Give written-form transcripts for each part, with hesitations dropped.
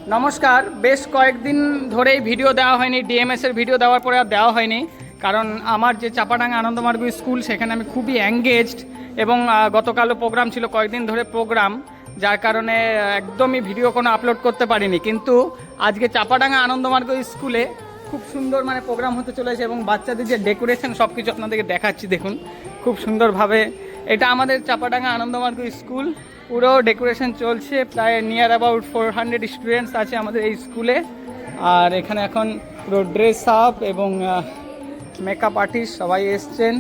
নমস্কার। বেশ কয়েকদিন ধরেই ভিডিও দেওয়া হয়নি, ডিএমএসের ভিডিও দেওয়ার পরে আর দেওয়া হয়নি, কারণ আমার যে চাপাডাঙ্গা আনন্দমার্গ স্কুল সেখানে আমি খুবই এঙ্গেজড এবং গতকালও প্রোগ্রাম ছিল, কয়েকদিন ধরে প্রোগ্রাম, যার কারণে একদমই ভিডিও কোনো আপলোড করতে পারিনি। কিন্তু আজকে চাপাডাঙ্গা আনন্দমার্গ স্কুলে খুব সুন্দর প্রোগ্রাম হতে চলেছে এবং বাচ্চাদের যে ডেকোরেশন সব কিছু আপনাদেরকে দেখাচ্ছি। দেখুন খুব সুন্দরভাবে, এটা আমাদের চাপাডাঙ্গা আনন্দমার্গ স্কুল, পুরো ডেকোরেশন চলছে। প্রায় নিয়ার অ্যাবাউট 400 স্টুডেন্টস আছে আমাদের এই স্কুলে। আর এখানে এখন পুরো ড্রেস আপ এবং মেকআপ আর্টিস্ট সবাই এসছেন,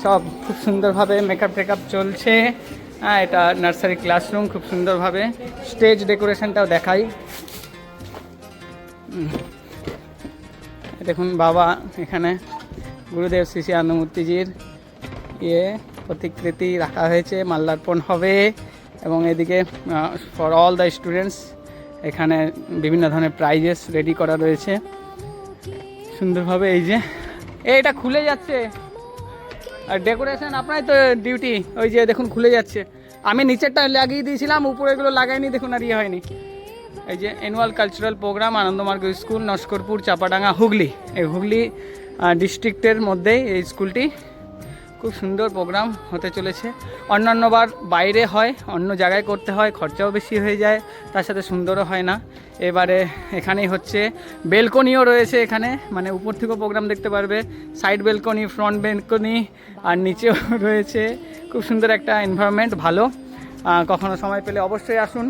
সব খুব সুন্দরভাবে মেকআপ টেকআপ চলছে। এটা নার্সারি ক্লাসরুম, খুব সুন্দরভাবে স্টেজ ডেকোরেশনটাও দেখাই। দেখুন বাবা, এখানে গুরুদেব শ্রী শ্রী আনন্দমূর্তিজির প্রতিকৃতি রাখা হয়েছে, মাল্যার্পণ হবে। এবং এদিকে ফর অল দ্য স্টুডেন্টস এখানে বিভিন্ন ধরনের প্রাইজেস রেডি করা রয়েছে সুন্দরভাবে। এই যে এটা খুলে যাচ্ছে, আর ডেকোরেশন আপনারই তো ডিউটি। ওই যে দেখুন খুলে যাচ্ছে, আমি নিচেরটা লাগিয়ে দিয়েছিলাম, উপরেগুলো লাগাইনি, দেখুন আর ইয়ে হয়নি। এই যে annual cultural program Ananda Marga school, Naskarpur, Chapadanga, Hooghly. এই হুগলি ডিস্ট্রিক্টের মধ্যেই এই স্কুলটি। খুব সুন্দর প্রোগ্রাম হতে চলেছে। অন্যান্যবার বাইরে হয়, অন্য জায়গায় করতে হয়, খরচাও বেশি হয়ে যায়, তার সাথে সুন্দরও হয় না। এবারে এখানেই হচ্ছে। বেলকনিও রয়েছে এখানে, উপর থেকেও প্রোগ্রাম দেখতে পারবে, সাইড বেলকনি, ফ্রন্ট বেলকনি, আর নিচেও রয়েছে। খুব সুন্দর একটা এনভায়রনমেন্ট, ভালো। কখনো সময় পেলে অবশ্যই আসুন,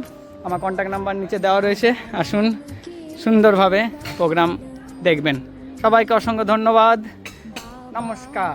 আমার কন্ট্যাক্ট নাম্বার নিচে দেওয়া রয়েছে, আসুন, সুন্দরভাবে প্রোগ্রাম দেখবেন। সবাইকে অসংখ্য ধন্যবাদ, নমস্কার।